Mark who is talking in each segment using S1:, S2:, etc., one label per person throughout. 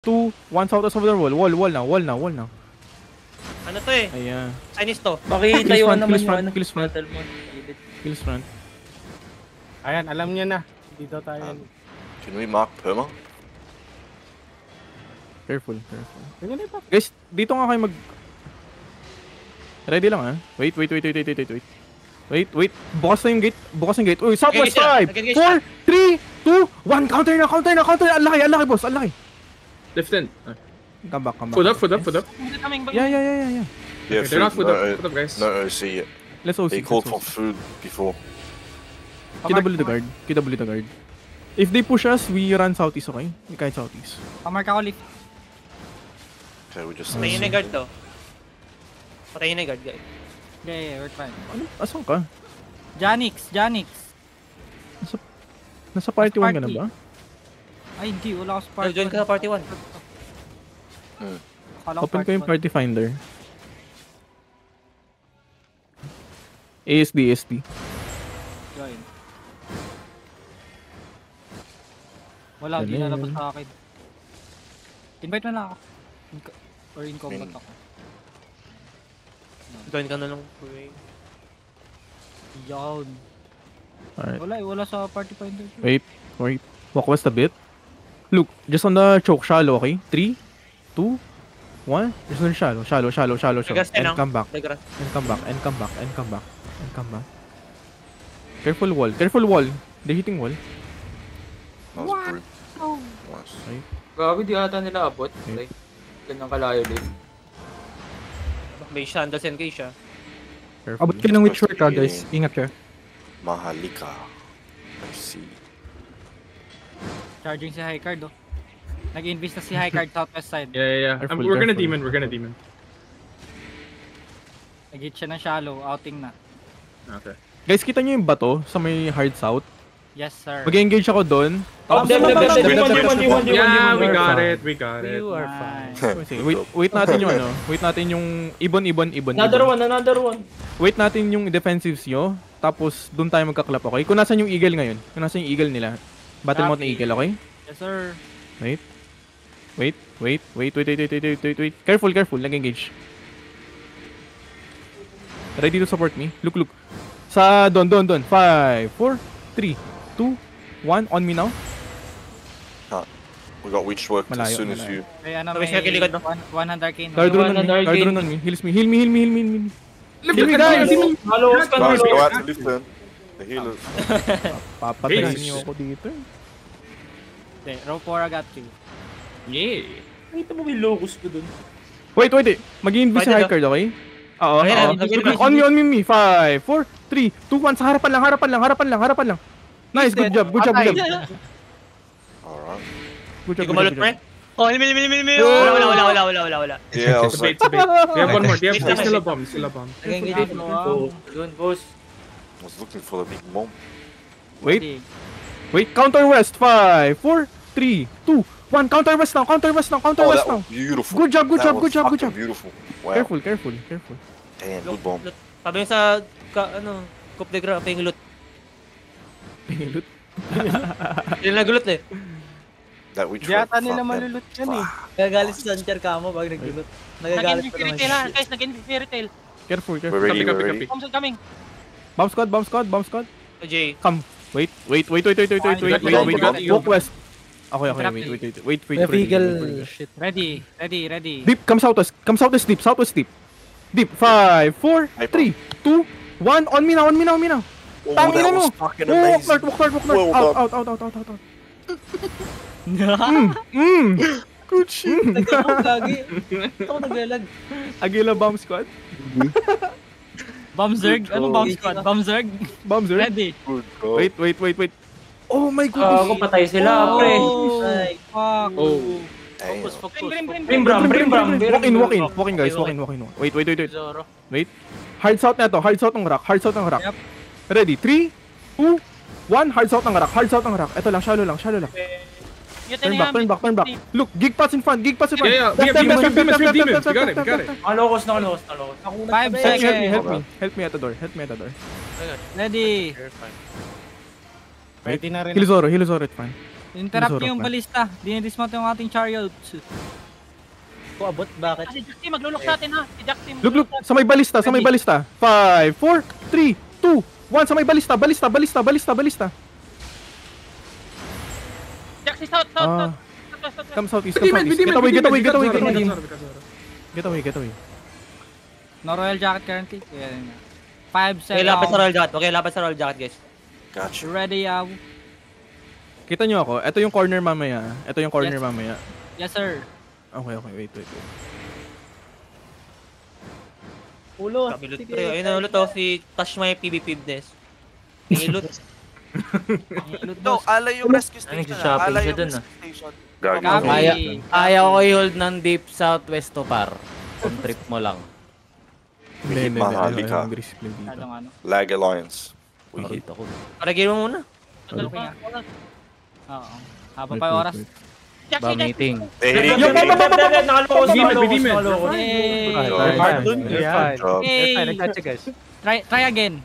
S1: 2, 1 southwest of the wall. Wall now.
S2: Ano to eh?
S1: Ayan.
S2: Chinese to.
S3: Makitayuan naman yung ano.
S1: Kills front.
S3: Battlemon.
S1: Kills front.
S4: Ayan, alam niya na. Dito tayo.
S5: Can we mark Perma?
S1: Careful. Guys, dito nga kayo mag... Ready lang Wait. Bukas na yung gate. Uy, southwest 5, 4, 3, 2, 1. Counter na. Ang laki, boss. Ang laki.
S6: Left end.
S1: Come back.
S6: Foot up.
S1: Yeah.
S5: Yeah,
S6: They're not
S5: food,
S6: foot up, guys.
S5: no OC yet.
S1: Let's OC.
S5: They called for food before.
S1: KW the guard. If they push us, we run southeast, okay? Kahit southeast.
S3: Pamark ako lift.
S5: Okay, we just.
S2: Patayin na yung guard to. Patayin na yung guard, guys.
S3: Yeah, we're fine.
S1: Ano? Asan ka?
S3: Janix.
S1: Nasa party 1 ka na ba?
S3: Ay, hindi. Wala ako sa party.
S2: Join ka sa party 1.
S1: Open ko yung party finder. ASD.
S3: Join. Wala, hindi nalabas sa akin. Invite mo na ako. Or in combat ako.
S2: Join ka na lang.
S3: Yawn.
S1: Alright.
S3: Wala sa party finder.
S1: Wait. Walk west a bit. Look, just on the choke, shallow, okay? 3, 2, 1. Just on the shallow. And come back. And come back. Careful wall. They're hitting wall.
S5: That was brute. Nice.
S1: Right.
S7: Gabi, di ata nila abot. Like, ganyan kalayo din.
S2: May sandals and cage siya.
S1: Careful.
S8: Abot ka ng witch work guys. Ingat ka.
S5: Mahalika. I see.
S3: Charging si High Card, oh. Nag-invest na si High Card southwest side.
S6: Yeah.
S1: Careful,
S6: We're gonna
S1: careful.
S6: demon.
S3: Nag-hit siya ng shallow, outing na.
S6: Okay.
S1: Guys, kita nyo yung bato sa may hard south?
S3: Yes, sir.
S1: Mag-engage ako doon.
S6: Yeah, we got it.
S2: You are fine.
S1: Wait natin yung Wait natin yung ibon.
S7: Another one.
S1: Wait natin yung defensives nyo. Tapos doon tayo magka-clap, okay? Kung nasan yung eagle ngayon. Kung nasan yung eagle nila. Battle mode na eagle, okay?
S3: Yes, sir.
S1: Wait. Careful. Nag-engage. Ready to support me? Look. Sa doon. 5, 4, 3, 2, 1. On me now.
S5: We got witch work as
S1: Malayo.
S5: soon as you.
S3: May ano,
S2: Tapos
S3: may
S2: siya kiligad, no?
S3: 100 arcane.
S1: Guard rune on me. Heal me. Heal me, guys!
S7: Halos ka
S5: Guys, go
S7: na.
S5: out to lift them. The healers.
S1: Papatayin niyo ako dito.
S3: Okay, row 4 got you.
S6: Yeah.
S7: Nakita mo may locus ko dun.
S1: Wait. Mag-i-invest sa high card, okay? Oo. On me. 5, 4, 3, 2, 1. Sa harapan lang. Nice, good job.
S5: Alright.
S2: Hindi ko malot, pre. Oh, mil. Wala.
S5: Yeah, I was
S6: It's
S5: like,
S6: a bait. We have one more. They still a bomb.
S7: Nag-engage mo. Doon, boss.
S5: I was looking for the big mom.
S1: Wait, counter west. 5, 4, 3, 2, 1. Counter west now.
S5: Oh, that was beautiful.
S1: Good job.
S5: Fucking beautiful. Wow.
S1: Careful.
S5: Damn, good bomb.
S2: Sabi yung sa, Coup de Grace, pinglut. Yung nagulot eh.
S5: That witch
S4: Di
S5: work.
S4: ata nila
S5: fuck them.
S4: malulot yan eh.
S9: Nagagalit si Sancher Kamo pag nagulot. Nagagalit pa naman
S2: Nag-invest
S9: siya.
S2: guys. Nag-invest fairy tail.
S1: Careful.
S5: We're ready, we're ready.
S2: Bombs are coming.
S1: Bomb squad.
S2: So, Jay.
S1: Come. Wait. Walk west. Okay. Wait.
S8: Eagle. Shit.
S3: Ready.
S1: Deep, come southwest deep. Deep, 5, 4, 3, 2, 1. On me now.
S5: Oh,
S1: Tangina
S5: that
S1: mo.
S5: was fucking amazing.
S1: Walk
S5: Well
S1: north.
S5: done.
S1: Out.
S9: Good shit. Nagkakagagi. Ito ako naglalag.
S1: Agila bomb squad.
S3: Bombzerg. Anong bomb squad? Bombzerg. Ready.
S5: Good God.
S1: Wait. Oh my
S7: Ako
S1: goodness.
S7: patay sila, pre.
S9: Ay,
S3: Fuck.
S6: Oh.
S5: Damn.
S7: Brim bram.
S1: Walk in guys. Wait.
S2: Zoro.
S1: Wait. Hard south na to. Hard south ng rock.
S3: Yep.
S1: Ready? 3, 2, 1. Hard south ng rock. Ito lang, shallow lang. Turn back. Look, gig pass in front.
S6: Yeah. We have demons. We got it.
S7: Nakalokos.
S3: 5 seconds.
S1: Help me at the door.
S3: Ready.
S4: Ready na rin.
S1: Heal Zoro, it's fine.
S3: Interrupt
S1: Susurok
S3: niyo yung
S1: na.
S3: balista. Dinidismount yung ating chariots.
S9: Ko abot, bakit?
S2: Si Jaxi, maglulok sa atin ha. Si Jaxi.
S1: Look, sa may balista, sa may balista. 5, 4, 3, 2, 1, sa may balista, balista.
S2: Jaxi, south.
S1: Ah,
S2: South.
S1: come southeast,
S6: Demon,
S1: Get away.
S3: No royal jacket currently. Yan nga. 5
S2: Okay, lapit sa royal jacket. Okay, lapit sa royal jacket, guys.
S5: Gotcha.
S3: Ready,
S1: Kita nyo ako, ito yung corner mamaya.
S3: Yes, sir.
S1: Okay, wait.
S9: Ulo.
S2: Kami loot
S9: Sige.
S2: pre. Ayun na ulit to, si Tash may PvP des. Loot.
S5: No, alay yung rescue
S7: Ay,
S5: station.
S7: shopping
S5: Alay
S7: ka
S5: yung
S7: dun,
S5: rescue station.
S8: Gago.
S3: Copy.
S7: Ayaw ko i-hold ng deep southwest to par. Kung trip mo lang.
S1: Hindi.
S8: Mahali ka.
S1: Display dito.
S3: Masyadong ano.
S8: Lag Alliance.
S7: Nakita ko.
S2: Paragin mo muna.
S3: Okay nga. Oo. Haba pa yung oras.
S2: Jaxi,
S7: Meeting.
S6: Demon.
S3: Yay!
S8: Job.
S3: Yay! Try again.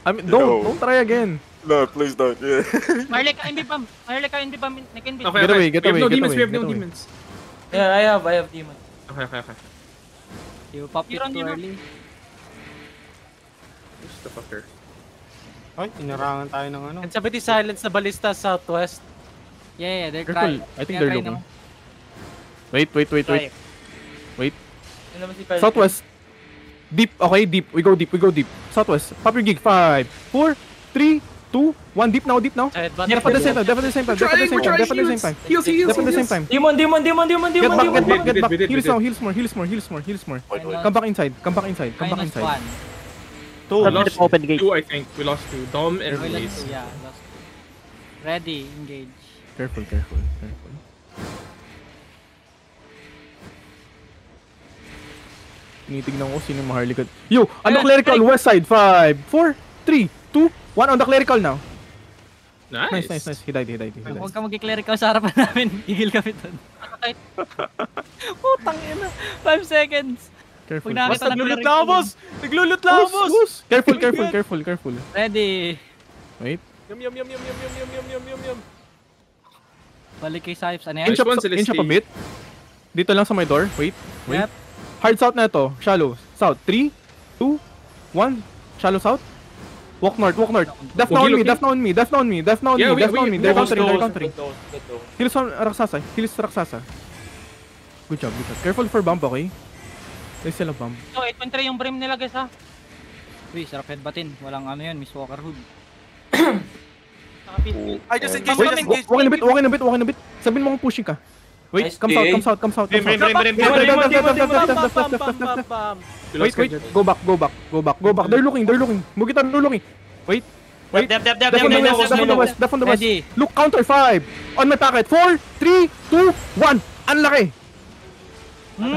S1: I mean, don't try again.
S8: No, please don't. Yeah.
S2: Marley ka NB pam. Nag-NB.
S6: Okay.
S1: Get
S6: We have no
S1: away,
S6: demons. We have
S1: get
S6: no
S1: away.
S6: demons.
S7: Yeah, I have demon.
S6: Okay.
S3: You pop it too early.
S6: Who's the fucker?
S4: Ay, inarangan tayo ng ano.
S9: And sabi di silence na balista southwest.
S3: Yeah, they're
S1: Careful,
S3: trying.
S1: I think they're looking. Wait. Wait.
S7: Yun naman si Kyle.
S1: Southwest. Deep, okay, deep. We go deep. Southwest. Pop your gig. 5, 4, 3, 2, 1. Deep now.
S9: Headbutt.
S1: Def at the same time.
S6: Heals.
S1: Def at the same time.
S7: Demon.
S1: Get back.
S6: We did.
S1: Heals more. Come back inside.
S3: Minus 1.
S6: We lost two, I think. We lost two. Dom and Blaze.
S3: Yeah, lost. Ready, engage.
S1: Careful. Tinitignan ko sino yung maharlikod. Yo! On the clerical, west side. 5, 4, 3, 2, 1 on the clerical now. Nice. He died.
S3: Huwag ka mag-clerical sa harapan namin. Gigil kami dun. Putang ina. 5 seconds.
S1: Careful.
S3: Pag nakakita ng
S9: Naglulot
S3: clerical.
S9: lang, boss! Naglulot lang, boss!
S1: Us. Careful.
S3: Ready.
S1: Wait.
S9: Yum.
S3: Balik kay Sipes. Ano yan?
S1: Inch up
S6: one, Celestine.
S1: a bit. Dito lang sa my door. Wait.
S3: Yep.
S1: Hard south na to. Shallow. South. 3, 2, 1. Shallow south. Walk north. Def na on me. They're countering. Heals on Raksasa. Good job. Careful for bump, okay? There's still a bump.
S2: So, 8.3 yung brim nila, guys ha.
S3: Uy, sarap headbuttin. Walang ano yun, Miss Walker Hood.
S5: I just engaged.
S1: Wait, walk in a bit. Sabihin mo kung pushing ka. Wait,
S7: Nice
S1: come south.
S2: Brim.
S1: Wait. Go back. They're looking. Mugitan, they're looking. Wait.
S2: Dep.
S1: Def on the west.
S3: Ready.
S1: Look, counter 5. On my packet. 4, 3, 2, 1. Ang laki.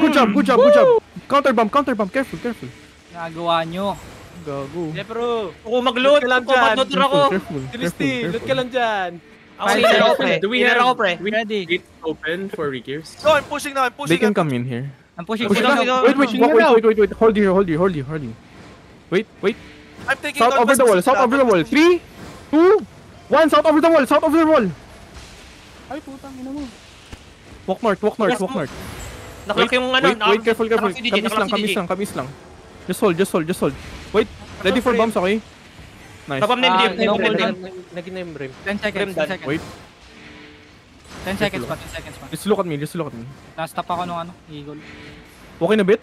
S1: Good job. Counter bump. Careful.
S3: Nagawa nyo.
S1: Gago.
S9: Bro.
S2: Ako mag-loot.
S9: Loot ka lang
S2: Ako
S9: dyan.
S2: mag-loot ako.
S9: Celestine, loot ka lang dyan.
S2: Ako leader ako, pre.
S6: Do we
S2: Leader
S6: have
S2: ako, pre.
S3: Ready.
S6: gate open for regears?
S5: No, I'm pushing now.
S1: They can come in here.
S3: I'm pushing.
S1: Wait.
S2: Wait.
S1: Hold here. Wait.
S5: I'm taking
S1: South over
S5: northwest.
S1: the wall. 3, 2, 1. South over the wall. Ay, putang ina mo. Walk north.
S2: Naklock yung ano.
S1: Wait, careful.
S2: naklock si DJ, naklock si DJ.
S1: Kamis lang. Just hold. Wait, ready for bombs, okay? Nice.
S2: Kapam na yung
S3: no
S2: brim.
S3: cooldown.
S9: Naging na yung brim.
S3: 10 seconds.
S2: Brim done.
S3: 10 seconds.
S1: Wait,
S3: 10 seconds pa.
S1: just look at me.
S3: Nastop ako nung ano, eagle.
S1: Walk in a bit.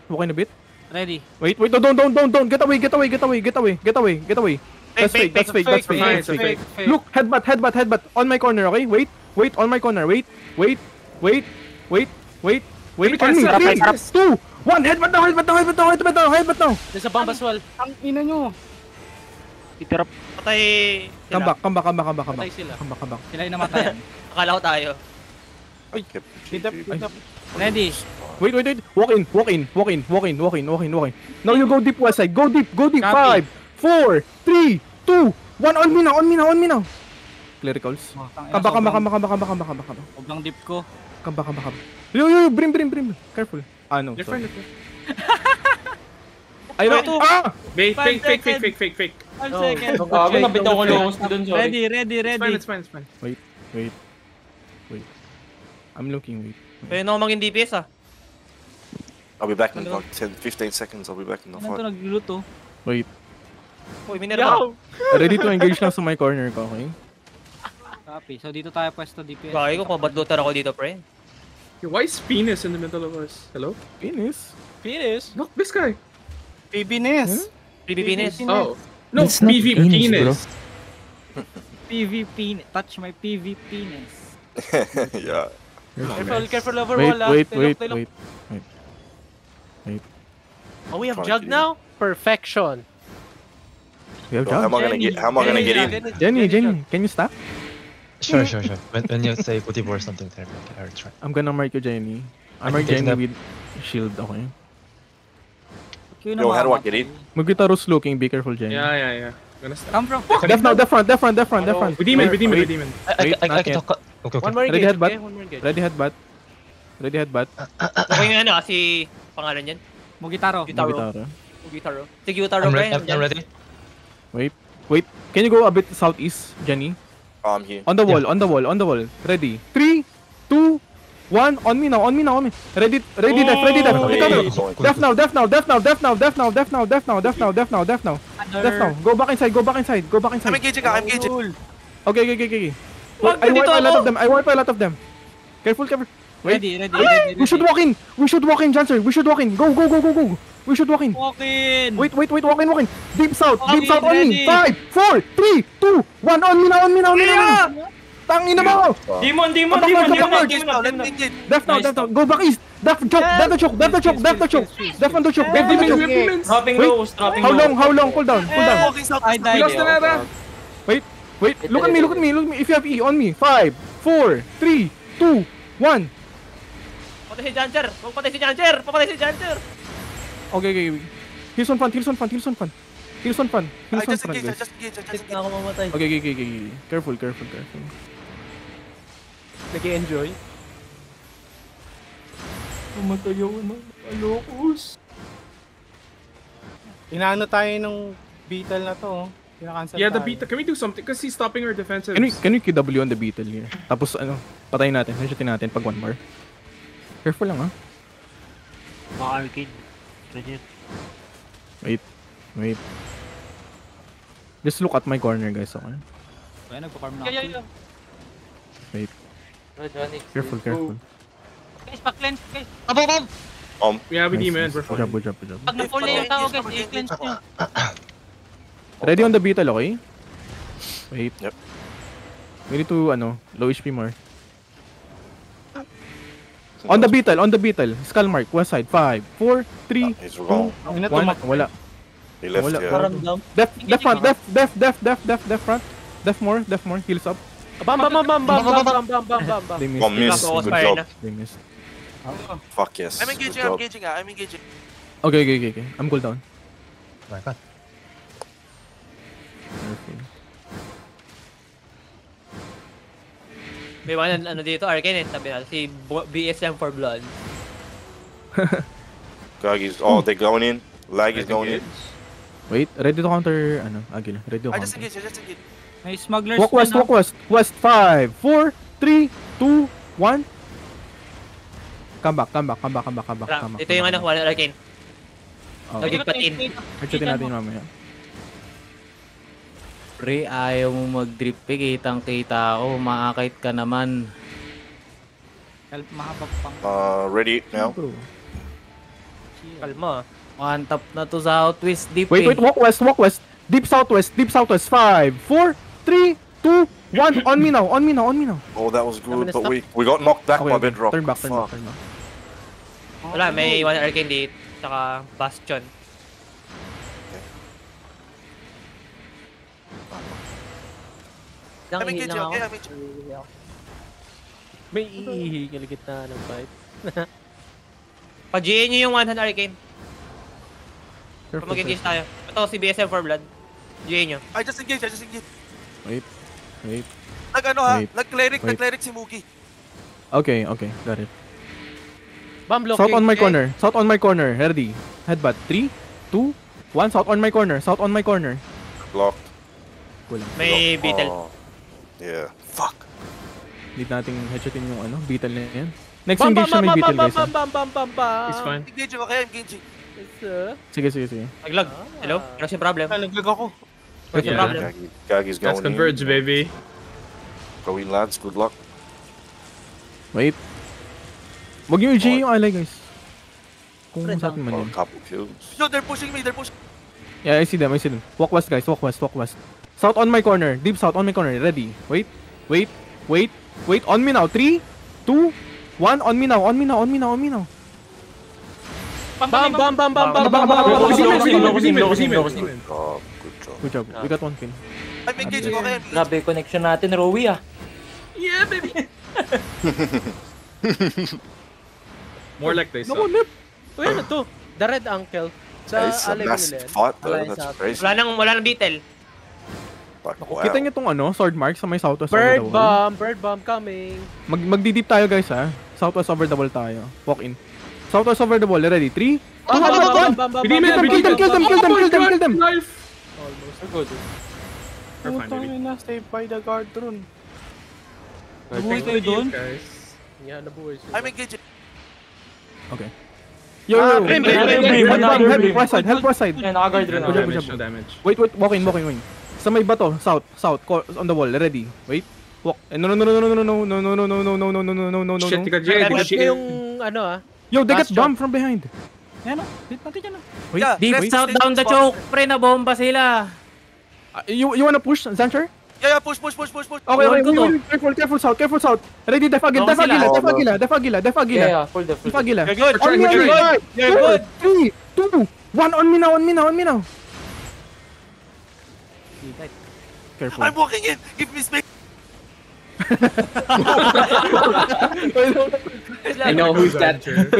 S3: Ready.
S1: Wait, don't. Get away. That's fake. Look, headbutt. On my corner, okay? Wait, on my corner. Wait. On me. 3, 2, 1. Headbutt now.
S9: There's a bomb as well.
S4: Ang ina nyo.
S2: Patay.
S1: Come back.
S9: Patay sila.
S3: Sila yung namatayan.
S2: Akala ko tayo.
S3: Ready.
S1: Wait. Walk in. Now you go deep west side. Go deep. 5, 4, 3, 2, 1. On me now. Clericals. Come back.
S3: Huwag lang dip ko.
S1: Come back. Yo, brim. Careful. No.
S6: They're
S1: Sorry.
S6: fine.
S1: Ay, no.
S6: Fake.
S3: 5 seconds.
S7: Gago, nabitaw ko long dun, sorry.
S3: Ready.
S6: It's fine.
S1: Wait. Wait. I'm looking, wait.
S2: Pwede na ako maging DPS ah.
S8: I'll be back in like 10-15 seconds. I'll be back in the
S3: Ano to
S8: fight.
S3: nagluluto?
S1: Wait.
S2: Uy, Minerva.
S1: Ready to engage na sa my corner ko, okay?
S3: Copy. So dito tayo pwesto DPS.
S2: Bakit ko, pabatlutan ako dito, pre.
S6: Why is Venus in the middle of us? Hello?
S1: Penis.
S4: Finish.
S6: Look, this guy.
S4: PBNS.
S2: PvP-ness.
S6: Oh. No,
S1: It's not
S6: PV
S1: penis, bro.
S3: PvP. Touch my PvP penis.
S8: Yeah.
S2: Careful over
S1: Wait,
S2: wall ah.
S1: wait,
S2: Tayo,
S1: wait,
S2: tayo.
S1: wait.
S4: Oh, we have
S8: Trying
S4: Jug
S8: to-
S4: now? Perfection.
S1: We have
S8: So how am
S1: job.
S8: I gonna get? How am I gonna get in?
S1: Jenny, can you stop?
S10: Sure. When you say Putiv or something, I'll try.
S1: I'm gonna mark you, Jenny.
S10: I
S1: I'm mark
S10: can take
S1: Jenny
S10: that.
S1: with shield, okay?
S8: Yo, how do I get in?
S1: Magitaros looking, be careful, Jenny.
S6: Yeah. Gonna stop.
S3: Come from...
S1: Def front.
S6: Redeem it.
S1: Wait,
S10: I
S1: not
S10: can
S1: yet.
S10: talk. Okay.
S2: One more
S1: Ready
S2: engage,
S1: headbutt?
S2: okay? One more engage.
S1: Ready headbutt.
S2: Okay nga ano, si pangalan yan?
S3: Mugitaro.
S2: Gitaro.
S1: Gitaro.
S2: Si Gyutaro, pre.
S10: I'm ready.
S1: Wait. Can you go a bit southeast, Jenny?
S8: I'm here.
S1: On the wall. Ready. 3, 2, 1. On me now. Ready, def. Def now. Go back inside.
S5: I'm engaging.
S1: Okay.
S2: Wag
S1: I
S2: dito
S1: wipe
S2: ako.
S1: a lot of them. Careful. Wait.
S3: Ready.
S1: We should walk in, Janser. Go. We should walk in.
S3: Walk in.
S1: Wait, walk in. Deep south on me.
S3: ready.
S1: 5, 4, 3, 2, 1. On me now. Tangina mo.
S2: Demon.
S5: Let me engage.
S1: Def now. Go back east. Def the choke. Def on the choke.
S2: Dropping
S1: Wait.
S2: lows.
S1: How long? Cool down.
S5: Walking south.
S3: I died.
S6: Lost the Nara.
S1: Wait. Look at me. If you have E, on me. 5, 4, 3, 2, 1.
S2: Patay si Jancher.
S1: Okay. Heals on front,
S5: I just engage.
S1: guys.
S9: Tit na ako mamatay.
S1: Okay. Careful.
S4: Nag-enjoy.
S1: Pumatay ako na. Alokos.
S4: Inaano tayo ng Beetle na to, oh. Kinakancel
S6: Yeah, the
S4: tayo.
S6: beat. Can we do something? Because he's stopping our defensive.
S1: Can we QW on the beetle here? Tapos patayin natin. Headshotin natin pag 1 bar. Careful lang, ha? Wait. Just look at my corner, guys, okay?
S3: Kaya nagpa-farm na
S2: Yeah.
S3: ako.
S1: Careful.
S3: Guys, pa-cleanse guys.
S6: Yeah, we demon.
S1: Nice.
S6: We're
S1: Good
S6: fine.
S1: job.
S3: Pag na-fall na yung tao guys, i-cleanse nyo.
S1: Ready on the beetle, okay? Wait.
S8: Yep.
S1: We need to, low HP more. On the beetle. Skull mark, west side. 5, 4, 3,
S8: He's wrong.
S1: 1. Wala.
S8: He left.
S1: Wala.
S8: Yeah.
S9: Paramdam.
S1: Def front. Def front. Def more. Heals up.
S4: Bam.
S1: They missed.
S8: Oh, miss.
S2: Focus
S8: Good
S2: fire
S8: job.
S2: na.
S1: They missed.
S8: Fuck yes.
S5: I'm
S8: Good
S5: engaging.
S8: job.
S5: I'm engaging.
S1: Okay. I'm cool down.
S10: My God.
S1: Careful.
S2: May mga dito, Arcane sabi natin, si BSM for Blood.
S8: Gagi's. Oh, they're going in. Lag is going in.
S1: Wait, ready to counter, Agil. Ready to
S5: I just
S1: counter.
S5: engage.
S3: May smugglers
S1: Walk west. West, 5, 4, 3, 2, 1. Come back.
S2: Ito yung one Arcane.
S1: Okay.
S2: Nagigpatin.
S1: Headshotin natin yung mamaya.
S11: Pre, ayaw mo mag-drip pick, kitang-kita ako, maakit ka naman.
S3: Mahaba pang...
S8: Ready now.
S1: Bro.
S2: Kalma.
S11: One tap na to southwest deep
S1: Wait, walk west. Deep southwest. 5, 4, 3, 2, 1. On me now.
S8: Oh, that was good, but we got knocked back by bedrock.
S1: Turn back.
S8: Fuck.
S2: Wala, may one Arcane dito. Tsaka Bastion.
S5: I'm engaging.
S4: May ihihigil gitna ng fight.
S2: Pa-GA nyo yung 100 Arcane.
S1: Careful.
S2: Mag-engage tayo. Ito, si BSM for Blood. GA nyo.
S5: I just engage.
S1: Wait. Wait.
S5: Nag-cleric si Mugi.
S1: Okay, got it.
S4: Bam, blocking.
S1: South on my corner. Ready. Headbutt. 3, 2, 1. South on my corner.
S8: Blocked.
S1: Kulang.
S2: May Beetle.
S8: Oh, yeah. Fuck.
S1: Need nating headshotin yung ano, beetle na yan. Next engage na may beetle guys.
S6: He's fine.
S5: Engaging ako kaya, engaging.
S1: Sige.
S2: Naglag. Hello? What's yung problem?
S4: Naglag ako.
S2: What's yung problem?
S8: Gagi's going
S6: Let's converge,
S8: in.
S6: baby.
S8: Go in, lads. Good luck.
S1: Wait. Wag yung UG yung ally guys. Kung sa atin man
S8: Oh,
S1: yun.
S8: couple kills.
S5: Yo, they're pushing me, they're pushing.
S1: Yeah, I see them. Walk west guys, walk west. South on my corner, deep south on my corner, ready. Wait. On me now, 3, 2, 1, on me now.
S6: Bam!
S1: Good job, we got 1 kill.
S5: I'm engaging ako kaya.
S7: Grabe yung connection natin, Rowie ah.
S6: Yeah, baby! More like this.
S1: Naku, Nip!
S9: Uy, ano to? The Red Uncle. Sa
S8: It's a
S9: alay
S8: massive
S9: nila.
S8: fight though.
S9: Alliance
S8: That's
S9: out.
S8: crazy.
S2: Wala nang beetle.
S8: Like, wow.
S1: Kita niyo tong ano, sword mark sa may southwest
S9: Bird
S1: over the wall.
S9: bomb coming.
S1: Magdi-deep tayo guys ha. Southwest over the wall tayo. Walk in. Southwest over the wall, ready? 3, 2, 1. Kill them.
S6: Life!
S9: Good.
S6: We're fine, baby.
S4: na, stay by the guard drone.
S3: Buhay kayo doon?
S6: Guys.
S9: Yan, nabuhay siya.
S5: I'm engaging.
S1: Okay. Yo.
S7: Brim.
S1: Help west side.
S7: Ay, naka-guard rin
S6: No
S7: ako.
S6: damage, no damage.
S1: Wait, walk in. Sa may bato, south, on the wall, ready. Wait. Walk. No.
S6: Shit, tika Jade.
S9: Push
S6: Shit.
S9: ko yung ano ah.
S1: Yo, they get
S9: Last shot.
S1: bombed from behind.
S3: Yan o, hit natin yan o.
S1: Wait,
S5: Yeah,
S11: Deep
S5: let's
S11: south
S5: stay
S11: down the
S5: spot.
S11: choke. Pre, nabomba sila.
S1: you wanna push, Zancher?
S5: Yeah, push.
S1: Okay, careful south. Ready, def Agila.
S7: Yeah, full def.
S1: Def Agila.
S2: You're good.
S1: On me,
S2: You're good. You're good.
S1: 3, 2, 1, on me now. Careful.
S5: I'm walking in. Give me space.
S11: I know who's that.
S3: 10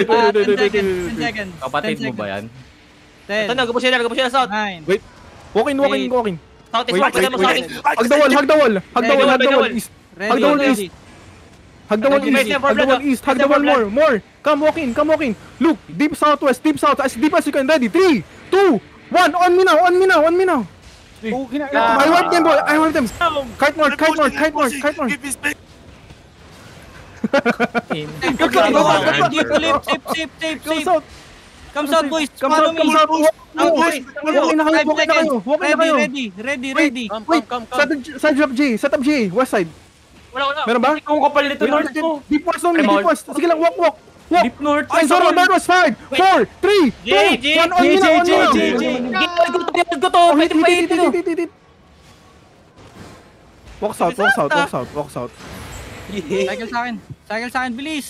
S3: seconds.
S11: Kapatid mo ba yan?
S3: 10,
S2: Ito, nagpush sila south.
S3: 9,
S1: Walk in.
S2: South is
S1: Wait,
S2: walk. South is.
S1: Hug the wall. East. Hug the wall
S3: ready.
S1: east. Hug the wall east. More. Come walk in. Look, deep south, as deep as you can. Ready? 3, 2, 1. On me now.
S4: Oh,
S1: I wipe them, boy. Kite more.
S5: Give me space.
S3: Safe. Come south, boys.
S1: Come
S3: Follow me.
S1: south.
S3: Walk in
S1: kayo.
S3: Ready.
S1: Wait. Set up J. West side.
S2: Wala.
S1: Meron ba?
S7: Ikaw kapal nito, North ko.
S1: Deep west. Sige lang, walk.
S7: Deep North.
S1: Ay, sorry, that was 5, 4, 3, 2, 1, on me now.
S7: Gigod ko to. Pwede to.
S1: Walk south.
S3: Cycle sa akin, bilis.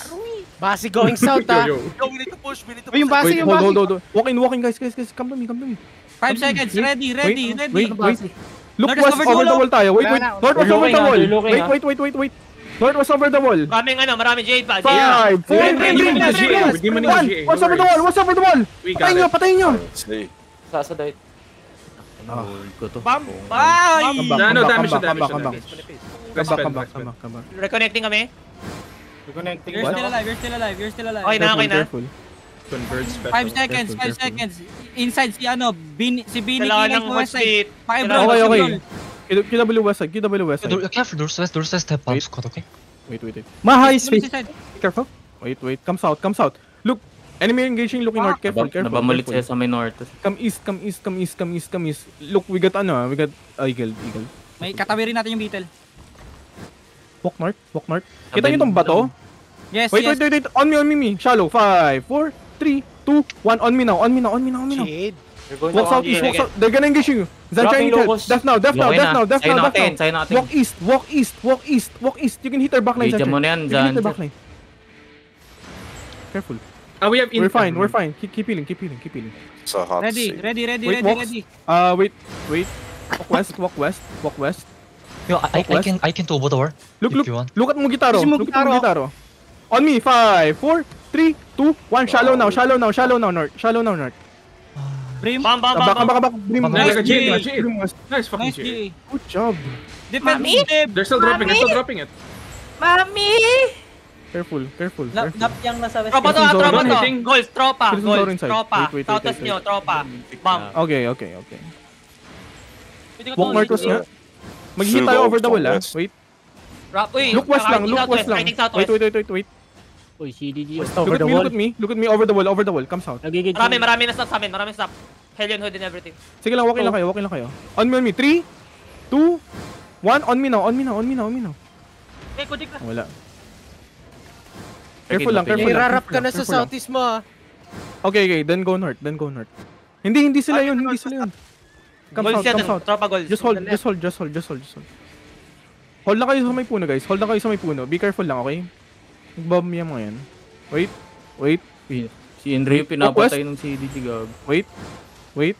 S9: Basi going south ah.
S6: Yo.
S5: Yo, we need to push.
S4: Yung base,
S1: Wait,
S4: yung base.
S1: hold. Walk in, guys. Come to me.
S3: 5 seconds, ready.
S1: Wait. Look
S3: North
S1: west
S3: over the
S1: over the
S3: wall.
S1: wall tayo. Wait. North west over the wall. Wait. North west over the wall.
S2: Marami Jade pa.
S1: 5, 4, 3, 2, 1. What's over the wall?
S6: We got it.
S1: Patayin nyo.
S8: Let's see.
S7: Sasadite.
S2: Bam.
S3: Ay!
S6: No damage.
S1: Come back.
S2: Reconnecting kami.
S4: Reconnecting.
S3: You're still alive.
S2: Okay na.
S1: Careful.
S6: Convert special.
S3: 5 seconds. Inside si si Bini
S2: Kailangan
S3: Kilay
S2: ng
S3: sa west side.
S2: speed.
S3: Pakibroll.
S1: Okay. QW west side.
S10: Careful, doors step out, squad, okay?
S1: Wait.
S3: Mahal space.
S1: Careful. Wait. Come south. Look. Enemy engaging, looking north. Careful.
S11: Nabamalit sila sa may north.
S1: Come east. Look, we got Eagle.
S3: May katabi rin natin yung beetle.
S1: Walk north. Kita niyo tong bato?
S3: Yes.
S1: Wait. On me. Shallow. 5, 4, 3, 2, 1. On me now.
S9: Shade.
S1: Walk southeast. They're gonna engage you. Zanchai need help. Death now.
S11: Sayo natin.
S1: Walk east. You can hit their backline,
S11: Video
S1: Zanchai.
S11: mo na yan,
S1: You can hit their
S11: Zan.
S1: backline. Careful.
S6: We have
S1: We're fine. Keep healing.
S8: It's a hot
S3: Ready.
S1: Wait, wait. Walk west.
S10: Yo, I can turbo the war.
S1: Look
S10: if you want.
S1: at Mugitaro. On me, 5, 4, 3, 2, 1. Shallow now, north.
S3: Brim.
S2: Bam.
S1: Back. Brim.
S3: Nice, G.
S6: Nice fucking
S3: Nice,
S6: shit.
S3: G.
S1: Good job.
S3: Defensive.
S6: They're still dropping it.
S1: Careful.
S9: Nap yang nasa west.
S2: Tropa to.
S6: Hitting.
S2: Goals, tropa.
S1: Citizen Zone inside.
S2: Tropa.
S1: Wait.
S2: Southwest nyo, tropa. Bam.
S1: Okay. Walk northwest nga. Mag-hit tayo over the wall, ah. Wait.
S2: Uy,
S1: Look west lang, look west lang.
S2: Fighting southwest.
S1: Wait.
S3: Uy, CDG.
S9: West over the wall.
S1: Look at me, over the wall, come south.
S3: Nagigid.
S2: Marami na stop sa amin, marami stop. Hellion Hood and everything.
S1: Sige lang, walking lang kayo. On me. 3, 2, 1, on me now.
S3: Eh, kudik na.
S1: Wala. Careful lang.
S9: Irarap ka na sa southeast mo ah.
S1: Okay, then go north. Hindi sila yun. Come
S2: Goals yan,
S1: south.
S2: tropa goals.
S1: Just hold. Hold lang kayo sa may puno, guys. Be careful lang, okay? Nag-bomb yung mga yan. Wait.
S11: Si Henry yung pinapatay ng CDG gag.
S1: Wait.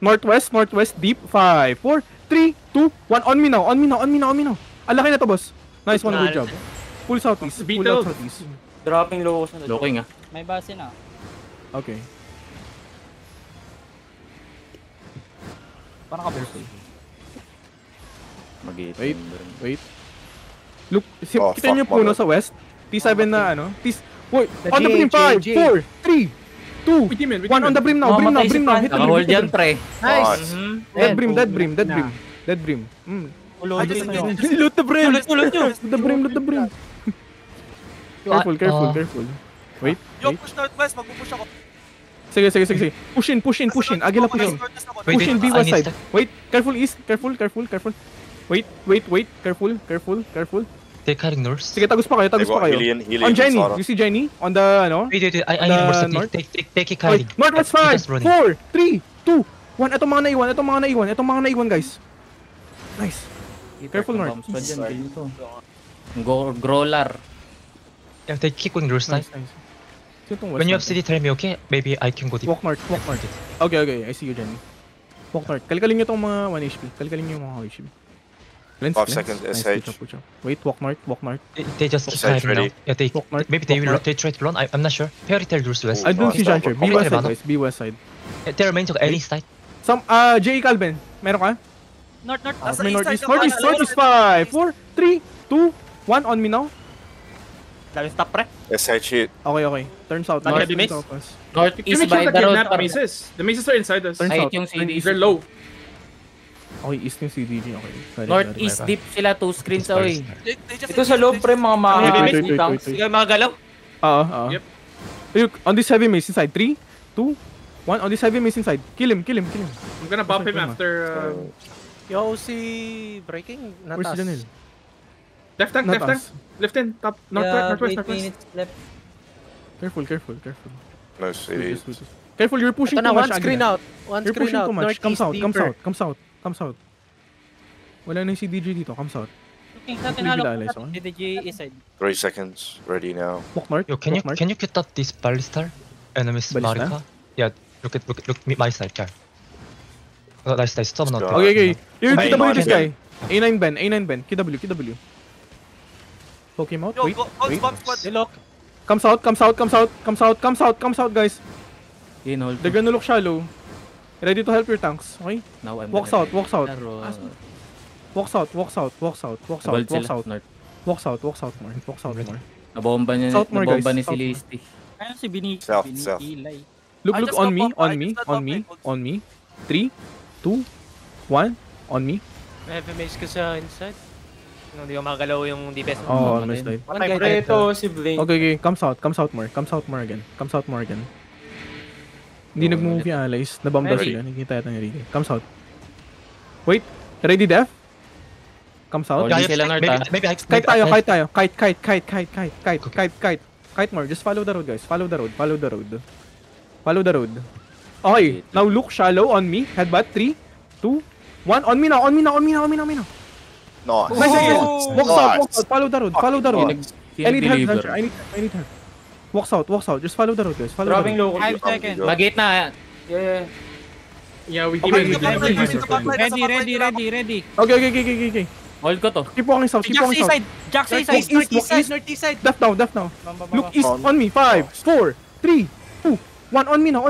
S1: Northwest, deep. 5, 4, 3, 2, 1. On me now. Alaki na to, boss. Nice one, good job. Pull southeast.
S7: Dropping low ko sa
S11: Looking ah.
S3: May base na.
S1: Okay.
S3: Parang ka-burst.
S1: Wait. Look,
S8: Oh,
S1: kita niyo
S8: fuck,
S1: puno
S8: mother.
S1: sa west. T7 na ano. Wait,
S9: The
S1: on the brim. 5,
S9: J.
S1: 4, 3, 2, 1 on the brim now. Hit the brim.
S11: Naka-hold yan, pre.
S9: Nice.
S1: Dead brim. Loot the brim. Loot the brim. Careful. Wait.
S5: Yo, push northwest, magpupush ako.
S1: Sige. Push in. Agila push in. Push in, be west side. Wait, careful east. Careful. Wait. Careful.
S10: They're carrying north.
S1: Sige, tagus pa kayo.
S8: Hillian,
S1: On Jenny,
S8: Sara.
S1: you see Jenny? On the, ano?
S10: Wait, I need more
S1: north?
S10: supply. Take it carrying.
S1: Northwest 5, 4, 3, 2, 1. Itong mga naiwan, guys. Nice. Careful, North.
S11: Growler.
S10: If they keep going north side, when you have city, tell me, okay? Maybe I can go deep.
S1: Walk north. Okay, I see you, Jenny. Walk north. Kalkalin nyo itong mga 1 HP. Kalkalin nyo yung mga HP.
S8: 5 seconds, SH.
S1: Wait, walk north.
S10: They just keep
S8: SH
S10: carrying
S8: ready.
S10: now. Yeah,
S1: Walk north,
S10: maybe they
S1: walk
S10: will
S1: north.
S10: rotate right run. I'm not sure. Fairy tale north west.
S1: I don't see Juncture. Be west side, guys. Be west side.
S10: They remain to any side.
S1: J. Calvin. Meron ka?
S3: North.
S5: Nasa
S1: May
S5: east side
S1: northeast. 5, 4, 3, 2, 1 on me now.
S2: Dami stop, pre.
S8: SH hit.
S1: Okay. Turn south.
S2: Heavy mace?
S11: Northeast
S6: Make
S11: by
S6: sure to
S11: the road.
S6: kidnap the maces. The maces are inside us.
S1: Turn
S11: Ay,
S1: south.
S11: yung CDG.
S6: They're low.
S1: Okay, east yung CDG. Okay. Sorry.
S11: Northeast deep sila, 2 screens away.
S7: Ito sa loob, pre, mga
S1: Wait.
S7: tanks.
S2: Sige, mga galaw.
S1: Oo.
S6: Yep.
S1: Look, on this heavy mace inside. 3, 2, 1. On this heavy mace inside. Kill him.
S6: I'm gonna bump him after.
S9: Yo, si breaking.
S1: Where's
S9: Natas.
S1: Janelle?
S6: Left tank. Left in, top, northwest.
S9: Left.
S1: Careful.
S8: No city.
S1: Careful, you're pushing
S9: Ito na,
S1: too
S9: one
S1: much.
S9: screen
S1: Agila.
S9: out. One
S1: You're
S9: screen
S1: pushing
S9: out.
S1: too much. Come
S9: Northeast
S1: south. Wala na yung CDG dito. Come south.
S3: Looking sa
S1: Hopefully
S3: tinalo
S1: Vilales,
S3: ko
S1: okay?
S3: CDG east side.
S8: 3 seconds. Ready now.
S1: Walk north.
S10: Yo, can you quit up this Balistar? Enemies
S1: Ballista?
S10: Marika? Yeah, look my side, car. Oh, nice. Stop not.
S1: Okay. You
S8: Ay,
S1: KW this
S8: Martin.
S1: guy. A9 Ben. KW. Poke him out.
S5: Yo,
S1: Wait.
S5: goals bomb squad.
S9: Dilok.
S1: Come south, guys.
S11: Hold.
S1: They're gonna look shallow. Ready to help your tanks, okay?
S11: Now I'm
S1: Walk
S11: gonna-
S1: south. Walk south. More.
S11: Nabomba niya,
S1: South more, guys.
S11: nabomba ni si
S1: South more.
S11: Listy.
S3: Ayun si Bini.
S8: South.
S3: Ilay.
S1: Look
S5: I just
S1: on me.
S5: got bumped.
S1: On me. 3, 2, 1. On me.
S9: May heavy mace ka sa inside.
S2: Hindi ko makagalaw yung DPS.
S1: Oh, missed dive.
S7: Patay, pre, ito, si Blink.
S1: Okay. Come south more again. Hindi nag-move yung allies. Nabomb daw
S8: Ready.
S1: sila. Nakikita yata ni Ricky. Come south. Wait. Ready, Def? Come south.
S11: Hold sila north ah.
S10: Maybe I
S1: Kite tayo. Kite more. Just follow the road, guys. Follow the road. Okay. Now look shallow on me. Headbutt. 3, 2, 1. On me now.
S8: Nice.
S1: Nice. Walk south. Follow the road. I need help,
S11: Deliver.
S1: Hunter. I need help. Walk south. Just follow the road, guys.
S7: Dropping low ko.
S3: 5 seconds.
S11: Mag-gate na.
S7: Yeah.
S6: Yeah, we
S1: Okay,
S6: give
S3: Ready.
S1: Okay.
S11: Hold ko to.
S1: Keep walking south.
S3: Jack's east side.
S1: Northeast side. Def now. Look east on me. 5, 4, 3, 2, 1. On me now.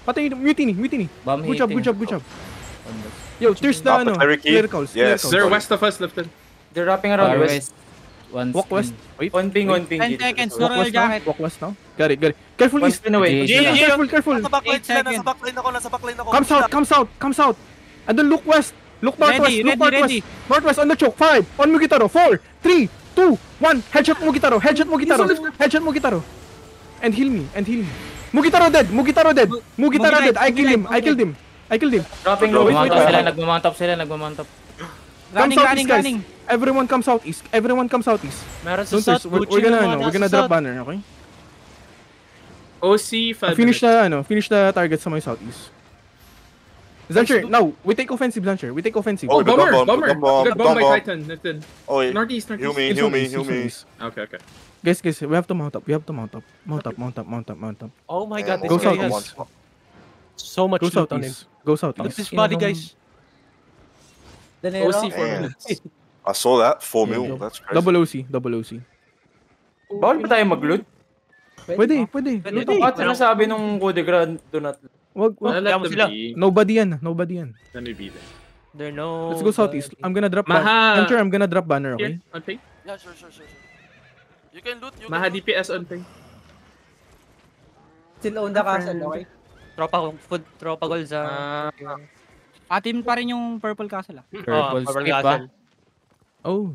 S1: Patay yung mutiny.
S11: Bomb
S1: Good
S11: hitting.
S1: job. Yo, there's the ano.
S8: Ricky.
S1: Clericals.
S8: Yes.
S6: They're west of us, Lifton.
S7: They're wrapping around
S11: Far
S7: west.
S11: west. One
S1: Walk
S11: screen.
S1: west. Wait.
S7: One ping.
S3: 10 seconds.
S1: Walk
S3: Royal
S1: west now.
S3: jacket.
S1: Walk west now. Got it. Careful
S7: One
S1: east.
S7: spin away.
S11: Yeah.
S1: Careful.
S5: Nasa backline
S3: 8
S5: sila,
S3: seconds.
S5: nasa backline ako.
S1: Come south. And then look west. Look northwest, look
S3: Ready.
S1: northwest. Northwest on the choke. 5. On Mugitaro. 4, 3, 2, 1. Headshot Mugitaro. Headshot Mugitaro. Headshot Mugitaro. And heal me. Mugitaro dead. Mugitaro dead. I killed him.
S7: Dropping low. Nagmamount up sila.
S1: Come southeast, guys. Everyone come southeast.
S2: Meron sa
S1: Don't
S2: south.
S1: we're gonna drop banner, okay?
S6: OC, 5
S1: Finish the target sa my southeast. Zancher, now, we take offensive, Zancher.
S6: Oh,
S8: the
S6: bomber.
S8: bomb,
S6: Bomber.
S8: the bomb,
S6: Good
S8: the
S6: bomb by
S8: bomb.
S6: Titan. That's it.
S8: Oh, wait.
S6: Northeast.
S8: Heal me.
S6: Okay.
S1: Guys, we have to mount up. Mount up.
S2: Oh my god, this
S1: Go
S2: guy
S1: southeast.
S2: has so much
S1: Go
S2: loot on him.
S1: southeast. Go
S2: Look at
S1: southeast.
S2: this body, guys.
S9: Danero.
S6: OC 4
S8: Man.
S6: minutes.
S8: I saw that. 4 mil. That's crazy.
S1: Double OC.
S7: Bawal ba tayo mag-loot?
S1: Pwede.
S7: Bakit sinasabi nung Kudegra do not?
S1: Wag.
S6: Let them
S2: sila.
S6: be.
S1: Nobody yan.
S6: Let me be there.
S2: There no.
S1: Let's go southeast. I'm gonna drop banner.
S6: Maha.
S1: Zancher, I'm gonna drop banner, okay?
S6: Here, on ping.
S5: Yeah, sure. You can loot.
S6: Maha DPS on ping.
S9: Still own the castle, okay?
S2: Tropa gold sa...
S3: Atin pa rin yung purple castle ah.
S11: Purple
S2: Purple
S11: skip
S2: Castle.
S1: Oh.